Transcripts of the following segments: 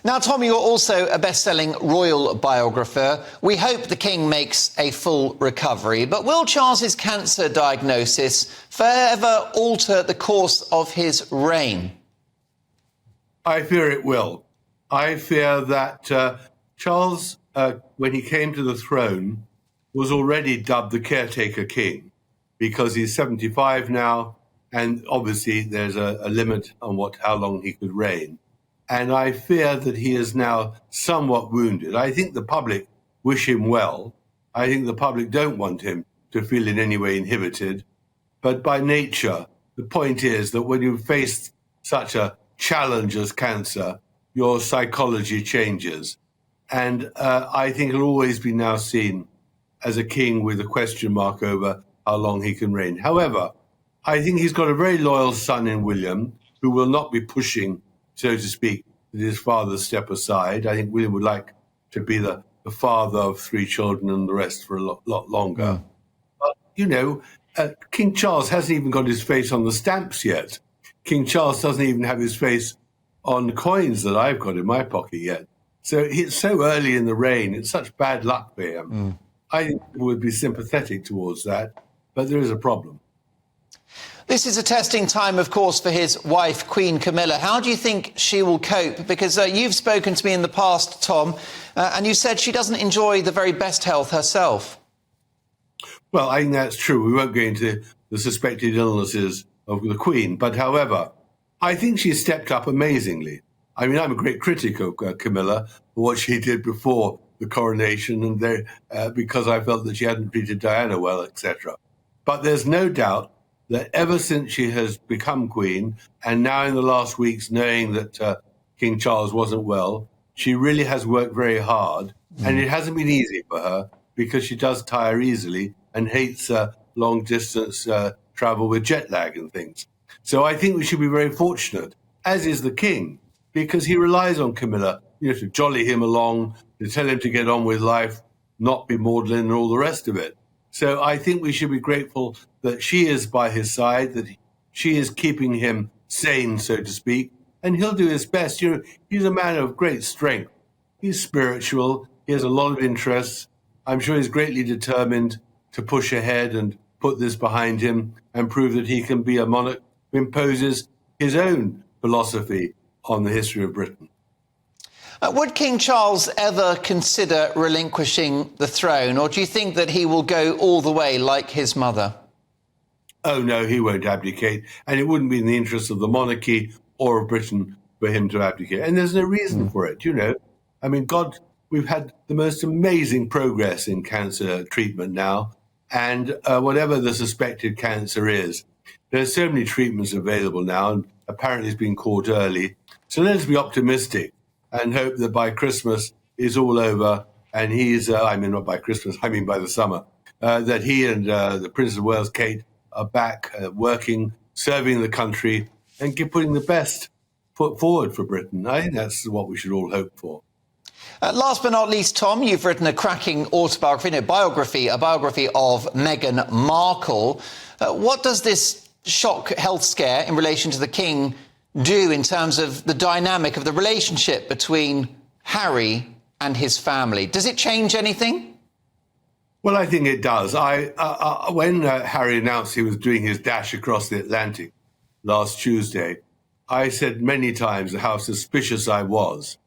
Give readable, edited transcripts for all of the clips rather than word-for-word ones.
Now, Tom, you're also a best-selling royal biographer. We hope the King makes a full recovery, but will Charles's cancer diagnosis forever alter the course of his reign? I fear it will. I fear that Charles, when he came to the throne, was already dubbed the caretaker king because he's 75 now, and obviously there's a limit on how long he could reign. And I fear that he is now somewhat wounded. I think the public wish him well. I think the public don't want him to feel in any way inhibited. But by nature, the point is that when you face such a challenge as cancer, your psychology changes. And I think it'll always be now seen as a king with a question mark over how long he can reign. However, I think he's got a very loyal son in William, who will not be pushing, so to speak, that his father step aside. I think William would like to be the father of 3 children and the rest for a lot longer. Yeah. But, you know, King Charles hasn't even got his face on the stamps yet. King Charles doesn't even have his face on the coins that I've got in my pocket yet. So it's so early in the reign. It's such bad luck for him. I think people would be sympathetic towards that, but there is a problem. This is a testing time, of course, for his wife, Queen Camilla. How do you think she will cope? Because you've spoken to me in the past, Tom, and you said she doesn't enjoy the very best health herself. Well, I think that's true. We won't go into the suspected illnesses of the Queen. But, however, I think she's stepped up amazingly. I mean, I'm a great critic of Camilla for what she did before the coronation, and because I felt that she hadn't treated Diana well, etc. But there's no doubt that ever since she has become queen, and now in the last weeks knowing that King Charles wasn't well, she really has worked very hard. And it hasn't been easy for her because she does tire easily and hates long-distance travel with jet lag and things. So I think we should be very fortunate, as is the king, because he relies on Camilla, to jolly him along, to tell him to get on with life, not be maudlin and all the rest of it. So I think we should be grateful that she is by his side, that she is keeping him sane, so to speak, and he'll do his best. He's a man of great strength. He's spiritual. He has a lot of interests. I'm sure he's greatly determined to push ahead and put this behind him and prove that he can be a monarch who imposes his own philosophy on the history of Britain. Would King Charles ever consider relinquishing the throne, or do you think that he will go all the way like his mother? Oh, no, he won't abdicate, and it wouldn't be in the interest of the monarchy or of Britain for him to abdicate. And there's no reason for it, I mean, we've had the most amazing progress in cancer treatment now, and whatever the suspected cancer is, there's so many treatments available now, and apparently it's been caught early. So let's be optimistic and hope that by Christmas is all over, and he's, not by Christmas, I mean by the summer, that he and the Princess of Wales, Kate, are back working, serving the country, and putting the best foot forward for Britain. I think that's what we should all hope for. Last but not least, Tom, you've written a cracking autobiography, a biography of Meghan Markle. What does this shock health scare in relation to the King do in terms of the dynamic of the relationship between Harry and his family? Does it change anything? Well, I think it does. When Harry announced he was doing his dash across the Atlantic last Tuesday, I said many times how suspicious I was.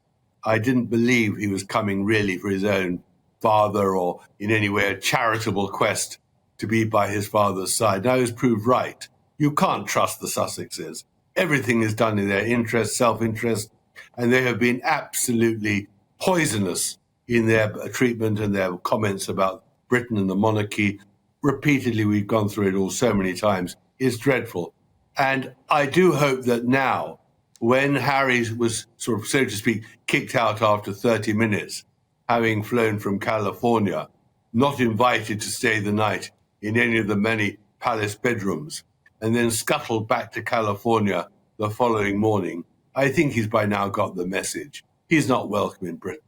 I didn't believe he was coming really for his own father or in any way a charitable quest to be by his father's side. Now he's proved right. You can't trust the Sussexes. Everything is done in their interest, self-interest, and they have been absolutely poisonous in their treatment and their comments about Britain and the monarchy. Repeatedly, we've gone through it all so many times. It's dreadful. And I do hope that now, when Harry was sort of, so to speak, kicked out after 30 minutes, having flown from California, not invited to stay the night in any of the many palace bedrooms, and then scuttled back to California the following morning, I think he's by now got the message. He's not welcome in Britain.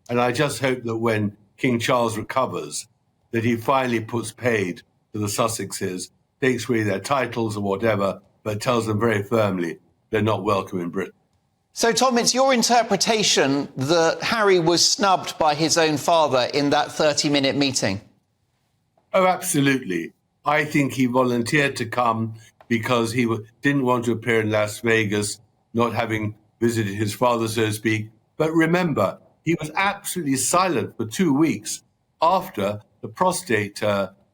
And I just hope that when King Charles recovers, that he finally puts paid to the Sussexes, takes away their titles or whatever, but tells them very firmly they're not welcome in Britain. So, Tom, it's your interpretation that Harry was snubbed by his own father in that 30-minute meeting? Oh, absolutely. I think he volunteered to come because he didn't want to appear in Las Vegas, not having visited his father, so to speak. But remember, he was absolutely silent for 2 weeks after the prostate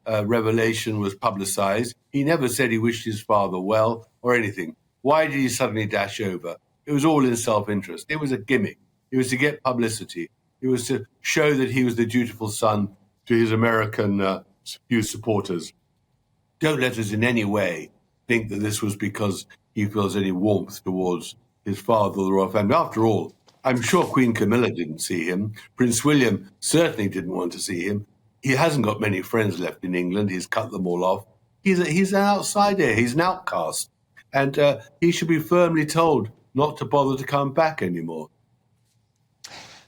revelation was publicized. He never said he wished his father well or anything. Why did he suddenly dash over? It was all in self-interest. It was a gimmick. It was to get publicity. It was to show that he was the dutiful son to his American few supporters. Don't let us in any way think that this was because he feels any warmth towards his father or the royal family. After all, I'm sure Queen Camilla didn't see him. Prince William certainly didn't want to see him. He hasn't got many friends left in England. He's cut them all off. He's an outsider. He's an outcast. And he should be firmly told not to bother to come back anymore.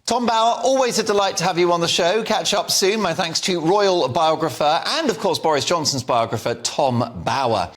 Tom Bower, always a delight to have you on the show. Catch up soon. My thanks to royal biographer and, of course, Boris Johnson's biographer, Tom Bower.